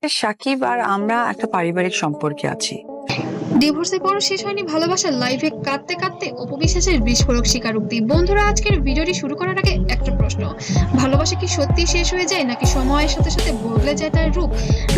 আসলে সাকিব আর আমরা একটা পারিবারিক সম্পর্কে আছি। ডিভোর্সের পরও শেষ হয়নি ভালোবাসার লাইভে কাঁদতে কাঁদতে অপু বিশ্বাসের বিস্ফোরক স্বীকারোক্তি। বন্ধুরা, আজকের ভিডিওটি শুরু করার আগে একটা প্রশ্ন: ভালোবাসা কি সত্যি শেষ হয়ে যায়, নাকি সময়ের সাথে সাথে বদলে যায় তার রূপ?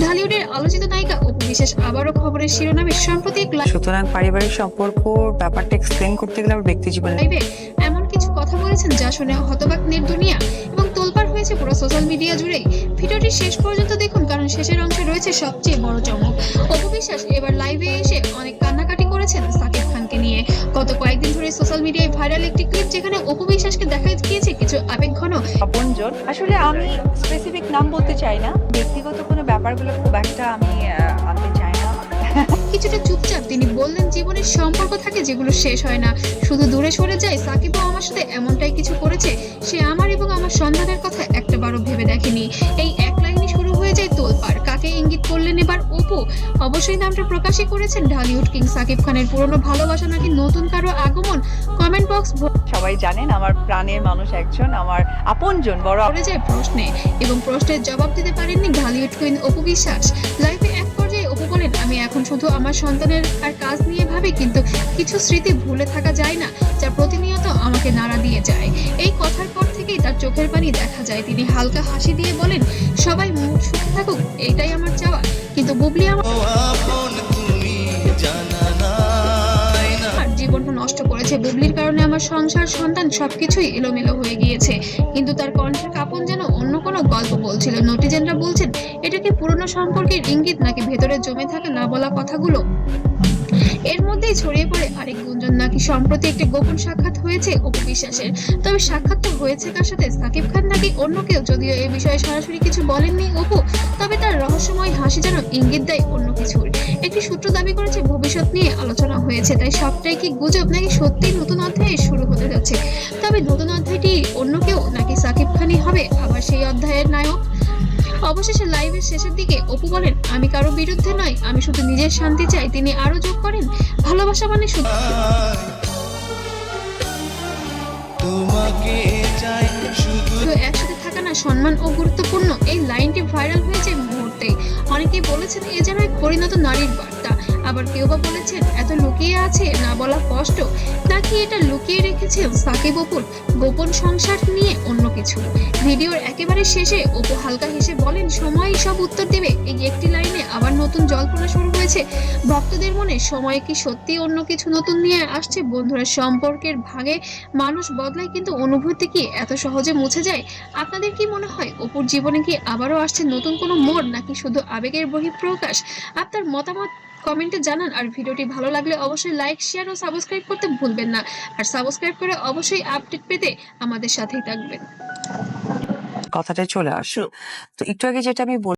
ঢালিউডের আলোচিত নায়িকা অপু বিশ্বাস আবারও খবরের শিরোনামে। সম্প্রতি এক সুতরাং পারিবারিক সম্পর্কর ব্যাপারটা এক্সপ্লেন করতে গেলে আমার ব্যক্তি জীবনে লাইভে এমন কিছু কথা বলেছেন যা শুনে হতবাক দুনিয়া এবং তোলপাড় হয়েছে পুরো সোশ্যাল মিডিয়া জুড়েই। ভিডিওটি শেষ পর্যন্ত দেখুন, কারণ শেষের অংশে রয়েছে সবচেয়ে বড় চমক। অপু বিশ্বাস এবার লাইভে এসে অনেক কান্নাকাটি করেছেন সাকিব খানকে নিয়ে। গত কয়েকদিন ধরে সোশ্যাল মিডিয়ায় ভাইরাল একটি ক্লিপ, যেখানে অপু বিশ্বাসকে দেখা গিয়েছে কিছু আবেগঘন। আপনজন, আসলে আমি স্পেসিফিক নাম বলতে চাই না, ব্যক্তিগত কোনো ব্যাপারগুলো খুব একটা আমি আনতে চাই না। কিছুটা চুপচাপ তিনি বললেন, জীবনের সম্পর্ক থাকে যেগুলো শেষ হয় না, শুধু দূরে সরে যায়। সাকিবও আমার সাথে এমনটাই কিছু করেছে, সে আমার এবং আমার সন্তানের কথা একটাবারও ভেবে দেখেনি। এই এক লাইনে শুরু হয়ে যায় তোলপাড়। কাকে ইঙ্গিত করলেন এবার অপু? অবশ্যই নামটা প্রকাশই করেছেন ঢালিউড কিং সাকিব খানের। পুরনো ভালোবাসা নাকি নতুন কারো আগমন? কমেন্ট বক্স সবাই জানেন আমার প্রাণের মানুষ একজন, আমার আপনজন, বড় ভরে যায় প্রশ্নে, এবং প্রশ্নের জবাব দিতে পারেননি ঢালিউড কুইন অপু বিশ্বাস। লাইফে এক পর্যায়ে অপু বলেন, আমি এখন শুধু আমার সন্তানের আর কাজ নিয়ে ভাবি, কিন্তু কিছু স্মৃতি ভুলে থাকা যায় না, যা প্রতিনিয়ত আমাকে নাড়া দিয়ে যায়। এই কথার পর থেকেই তার চোখের পানি দেখা যায়। তিনি হালকা হাসি দিয়ে বলেন, সবাই মুখ সুখে থাকুক, এটাই আমার চাওয়া, কিন্তু বুবলি আমার জীবনটা নষ্ট করেছে। বুবলির কারণে আমার সংসার, সন্তান সবকিছুই এলোমেলো হয়ে গিয়েছে। কিন্তু তার কণ্ঠের কাঁপন যেন অন্য কোনো গল্প বলছিল। নটিজেনরা বলছেন, এটা কি পুরনো সম্পর্কের ইঙ্গিত, নাকি ভেতরে জমে থাকা না বলা কথাগুলো? এর মধ্যেই ছড়িয়ে পড়ে আরেক গুঞ্জন, নাকি সম্প্রতি একটি গোপন সাক্ষাৎ হয়েছে অপু বিশ্বাসের। তবে সাক্ষাৎটা হয়েছে কার সাথে, সাকিব খান নাকি অন্য কেউ? যদিও এ বিষয়ে সরাসরি কিছু বলেননি অপু, তবে তার রহস্যময় হাসি যেন ইঙ্গিত দেয় অন্য কিছুর। একটি সূত্র দাবি করেছে ভবিষ্যৎ নিয়ে আলোচনা হয়েছে, তাই সবটাই কি গুজব, নাকি সত্যিই নতুন অধ্যায় শুরু হতে যাচ্ছে? তবে নতুন অধ্যায়টি অন্য কেউ, নাকি সাকিব খানই হবে আবার সেই অধ্যায়ের নায়ক? অবশেষে লাইভের শেষের দিকে অপু বলেন, আমি কারো বিরুদ্ধে নয়, আমি শুধু নিজের শান্তি চাই। তিনি আরো যোগ করেন, ভালোবাসা মানে শুধু একসাথে থাকা না, সম্মান ও গুরুত্বপূর্ণ। এই লাইনটি ভাইরাল হয়েছে মুহূর্তেই। অনেকেই বলেছেন এ যেন এক পরিণত নারীর বার্তা, আবার কেউ বা বলেছেন এত লুকিয়ে আছে না বলা কষ্ট, নাকি এটা লুকিয়ে রেখেছে সাকিব অপুর গোপন সংসার নিয়ে অন্য কিছু। ভিডিওর একেবারে শেষে অপু হালকা হেসে বলেন, সময়ই সব উত্তর দেবে। এই একটি লাইনে আবার নতুন জল্পনা শুরু হয়েছে ভক্তদের মনে। সময় কি সত্যি অন্য কিছু নতুন নিয়ে আসছে? বন্ধুরা, সম্পর্কের ভাগে মানুষ বদলায়, কিন্তু অনুভূতি কি এত সহজে মুছে যায়? আপনাদের কি মনে হয়, অপুর জীবনে কি আবারও আসছে নতুন কোনো মোড়, নাকি শুধু আবেগের বহিঃপ্রকাশ? আপনার মতামত কমেন্টে জানান। আর ভিডিওটি ভালো লাগলে অবশ্যই লাইক, শেয়ার ও সাবস্ক্রাইব করতে ভুলবেন না। আর সাবস্ক্রাইব করে অবশ্যই আপডেট পেতে আমাদের সাথেই থাকবেন। কথাটা চলে আসো। তো একটু আগে যেটা আমি